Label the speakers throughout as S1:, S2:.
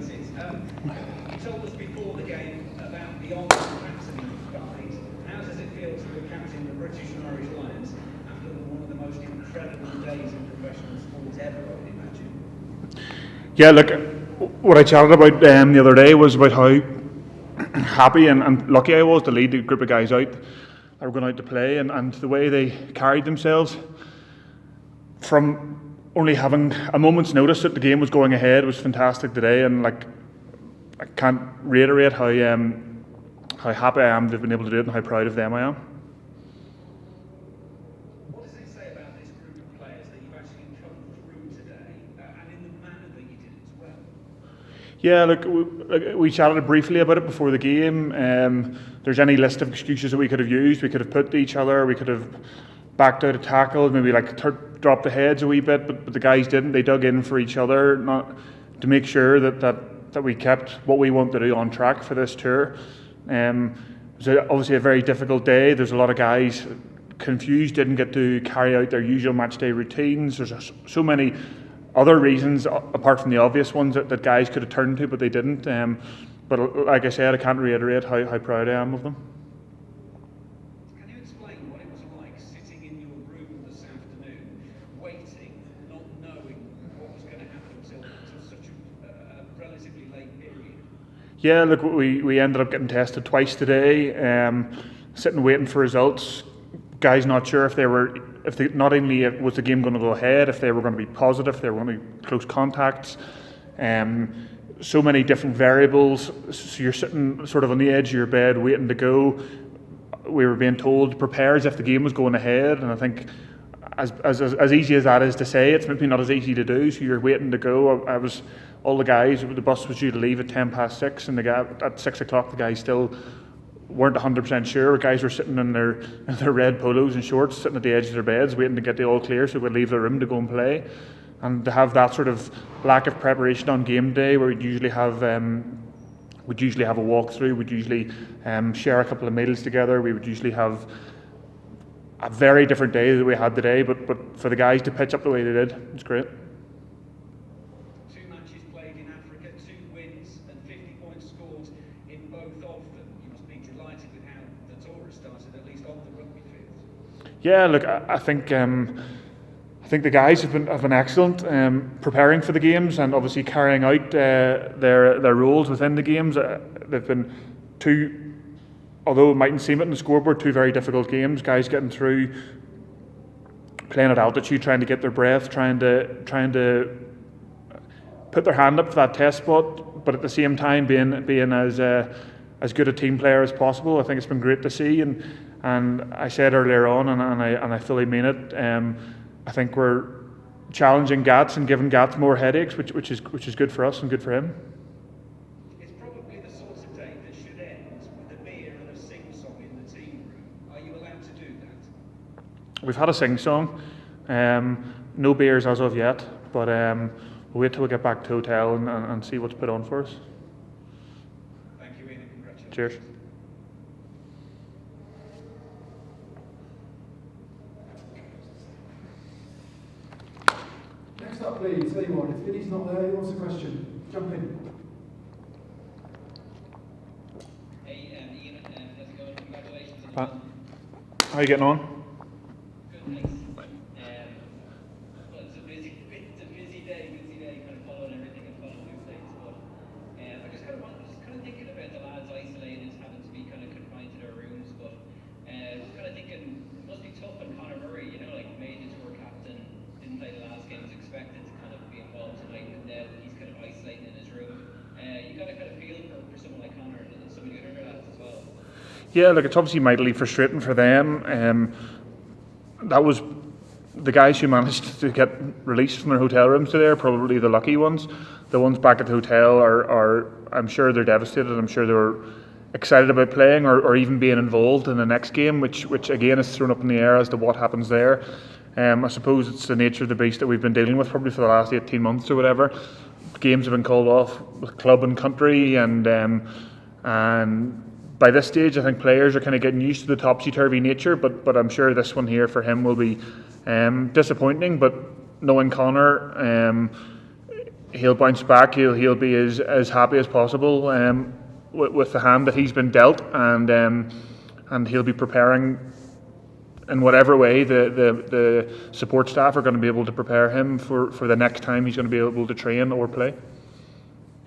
S1: United. You told us before the game about the honour perhaps of your guys. How does it feel to be captain the British and Irish Lions after one of the most incredible days in professional sport ever, I would imagine?
S2: Yeah, look, what I chatted about the other day was about how happy and lucky I was to lead the group of guys out that were going out to play, and the way they carried themselves from only having a moment's notice that the game was going ahead was fantastic today. And like, I can't reiterate how happy I am they've been able to do it and how proud of them I am.
S1: What does it say about this group of players that you've actually come through today and in the manner that you did it as well?
S2: Yeah, look, we chatted briefly about it before the game. There's any list of excuses that we could have used. We could have put each other, we could have backed out a tackle, maybe dropped the heads a wee bit, but the guys didn't. They dug in for each other, not to make sure that we kept what we want to do on track for this tour. It was obviously a very difficult day. There's a lot of guys confused, didn't get to carry out their usual match day routines. There's so many other reasons apart from the obvious ones that guys could have turned to, but they didn't. But like I said, I can't reiterate how proud I am of them.
S1: Can you explain what it was like sitting in your room this afternoon, waiting, not knowing what was going to happen until such a relatively late period?
S2: Yeah, look, we ended up getting tested twice today, sitting waiting for results. Guys not sure if not only was the game going to go ahead, if they were going to be positive, if they were going to be close contacts. So many different variables. So you're sitting sort of on the edge of your bed waiting to go. We were being told to prepare as if the game was going ahead, and I think as easy as that is to say, it's maybe not as easy to do. So you're waiting to go. All the guys, the bus was due to leave at 6:10, and at 6 o'clock the guys still weren't 100% sure. Guys were sitting in their red polos and shorts, sitting at the edge of their beds, waiting to get the all clear so we'd leave the room to go and play. And to have that sort of lack of preparation on game day, where we'd usually have a walkthrough, we'd usually share a couple of meals together, we would usually have a very different day that we had today. But for the guys to pitch up the way they did, it's great.
S1: 2 matches played in Africa, 2 wins and 50 points scored in both of them. You must be delighted with how the tour has started, at least on the rugby field.
S2: Yeah, look, I think the guys have been excellent, preparing for the games and obviously carrying out their roles within the games. They've been two, although it mightn't seem it in the scoreboard, 2 very difficult games. Guys getting through, playing at altitude, trying to get their breath, trying to put their hand up for that test spot, but at the same time being as good a team player as possible. I think it's been great to see, and I said earlier on, and I fully mean it. I think we're challenging Gats and giving Gats more headaches, which is good for us and good for him.
S1: It's probably the sort of day that should end with a beer and a sing-song in the team room. Are you allowed to do that?
S2: We've had a sing-song, no beers as of yet, but we'll wait till we get back to the hotel and see what's put on for us.
S1: Thank you, Iain, and congratulations.
S2: Cheers.
S3: Next up, please, anyone. If Vinny's not there, who wants a question? Jump in.
S4: Hey, Iain, how's it going? Congratulations on the
S2: Pat,
S4: win.
S2: how are you getting on?
S4: Good, thanks. Well, it's a busy day, kind of following everything and following new things. But I just kind of thinking about the lads isolated, having to be kind of confined to their rooms. But just kind of thinking it must be tough on Conor Murray, like made the tour captain, didn't play the last game, was expected to kind of be involved tonight, and now he's kind of isolated in his room. You got to kind of feel for someone like Conor and some of the other lads as well.
S2: Yeah, look, it's obviously mightily frustrating for them. That was the guys who managed to get released from their hotel rooms today are probably the lucky ones. The ones back at the hotel are I'm sure they're devastated. I'm sure they were excited about playing or even being involved in the next game, which again is thrown up in the air as to what happens there. I suppose it's the nature of the beast that we've been dealing with probably for the last 18 months or whatever. Games have been called off with club and country, and by this stage I think players are kind of getting used to the topsy-turvy nature, but I'm sure this one here for him will be disappointing. But knowing Conor, he'll bounce back. He'll be as happy as possible with the hand that he's been dealt, and he'll be preparing in whatever way the support staff are going to be able to prepare him for the next time he's going to be able to train or play.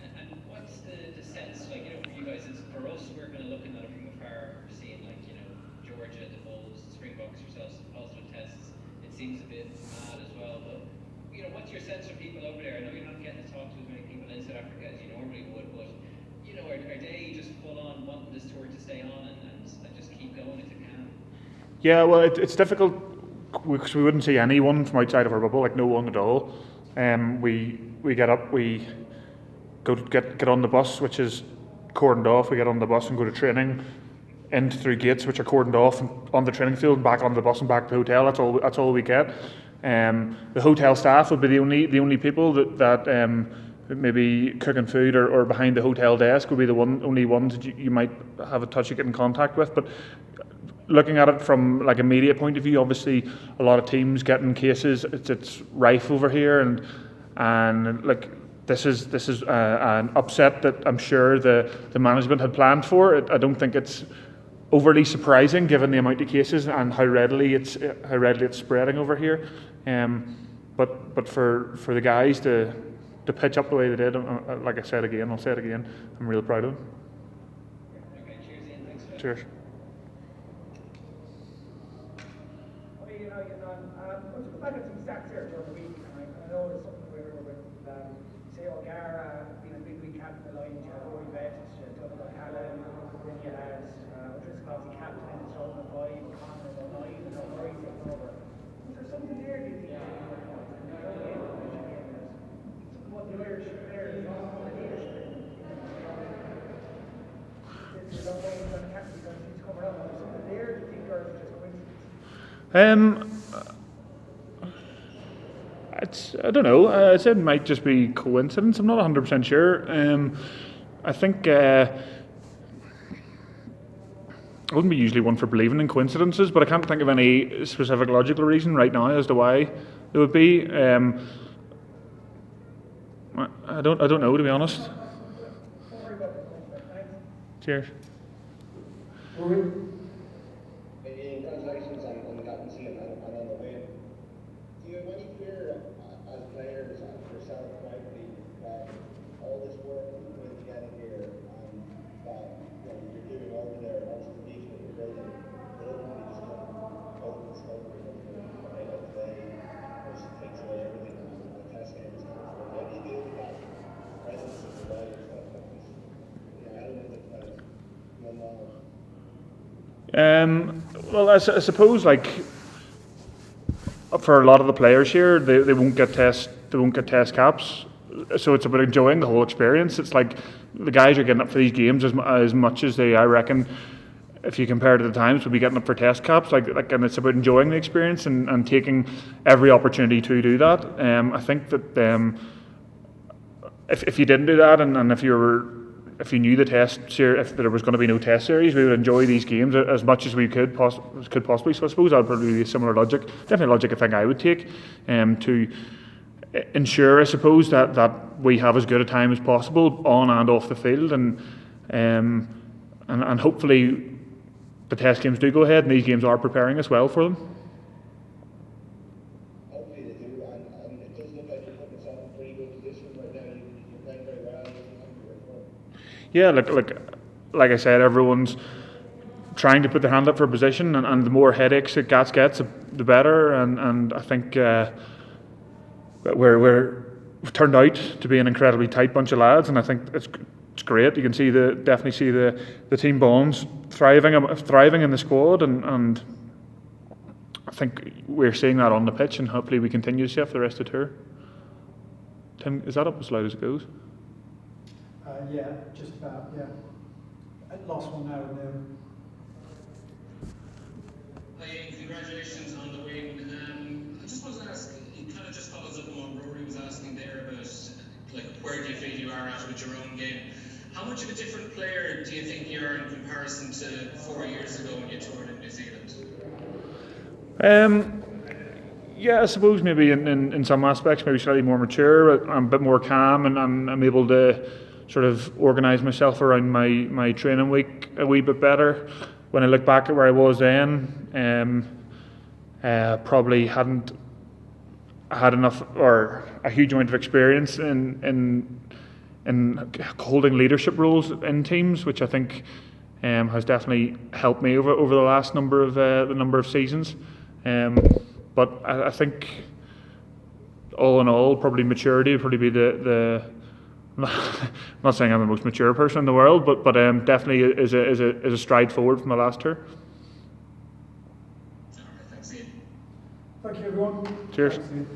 S4: And what's the sense, like, you know, for you guys, is for us, we're kind of looking at it from afar, we're seeing, like, you know, Georgia, the Bulls, the Springboks, yourselves, positive tests. It seems a bit mad as well, but, you know, what's your sense from people over there? I know you're not getting to talk to as many people in South Africa as you normally would, but, you know, are they just full on wanting this tour to stay on and just keep going if it can?
S2: Yeah, well, it's difficult because we wouldn't see anyone from outside of our bubble, like no one at all. We get up, we go to get on the bus, which is cordoned off. We get on the bus and go to training, in through gates which are cordoned off, and on the training field, and back on the bus and back to the hotel. That's all we get. The hotel staff would be the only people that maybe cooking food or behind the hotel desk would be the only ones that you might have a touch of getting in contact with, but. Looking at it from like a media point of view, obviously a lot of teams getting cases. It's rife over here, and like this is an upset that I'm sure the management had planned for. I don't think it's overly surprising given the amount of cases and how readily it's spreading over here. But for the guys to pitch up the way they did, like I said again, I'll say it again, I'm real proud of them.
S4: Okay, cheers, Ian. Thanks for that.
S2: Cheers.
S5: Let's go back at some stats here during the week, and I know it's something we were with, say, O'Gara being a big week captain of the line, you had Rory Betts, Doug O'Callaghan, then you had O'Driscoll captain in his own 5, O'Connor in 9, and O'Reilly taking over. Was there something there, do you think? What the Irish players are, the leadership in there's no way he's going to captain because he's coming up. Was there something there, do you think, or is it just coincidence?
S2: I don't know. I said it might just be coincidence. I'm not 100% sure. I think I wouldn't be usually one for believing in coincidences, but I can't think of any specific logical reason right now as to why there would be. I don't know, to be honest. Cheers.
S6: Congratulations on the captaincy and on the win. Do you have any fear as players and yourself privately that all this work you put together here and that you're doing over there, and also the beach that you're building, that ultimately just come over the scope of what you're made of today, which takes away everything and the test game is kind of fun. How do you deal with that presence of the players, that element of kind of non-knowledge?
S2: Well, I suppose like for a lot of the players here, they won't get test caps, so it's about enjoying the whole experience. It's like the guys are getting up for these games as much as they, I reckon, if you compare to the times, would be getting up for test caps. Like, and it's about enjoying the experience and taking every opportunity to do that. I think that if you didn't do that, and if you knew the test if there was going to be no test series, we would enjoy these games as much as we could possibly. So I suppose that would probably be a similar logic. Definitely a logic I think I would take to ensure, I suppose, that we have as good a time as possible on and off the field, and hopefully the test games do go ahead, and these games are preparing us well for them.
S6: Hopefully they do, and it does look like you're putting yourself in a pretty good position right now. You're playing very well.
S2: Yeah, like I said, everyone's trying to put their hand up for a position, and the more headaches it gets, the better. And I think we're turned out to be an incredibly tight bunch of lads, and I think it's great. You can definitely see the team bonds thriving in the squad, and I think we're seeing that on the pitch, and hopefully we continue to see it for the rest of the tour. Tim, is that up as loud as it goes?
S3: Yeah, just about, yeah. I lost one now and then.
S7: Hi Ian, congratulations on the win. I just wanted to ask, it kind of just follows up on what Rory was asking there about like where do you feel you are at with your own game. How much of a different player do you think you are in comparison to 4 years ago when you toured in New Zealand?
S2: Yeah, I suppose maybe in some aspects, maybe slightly more mature. But I'm a bit more calm, and I'm able to sort of organise myself around my training week a wee bit better. When I look back at where I was then, probably hadn't had enough or a huge amount of experience in holding leadership roles in teams, which I think has definitely helped me over the last number of seasons. But I think all in all, probably maturity would probably be the I'm not saying I'm the most mature person in the world, but definitely is a stride forward from the last tour.
S7: Thanks, Ian.
S3: Thank you, everyone.
S2: Cheers.
S3: Thanks, Ian.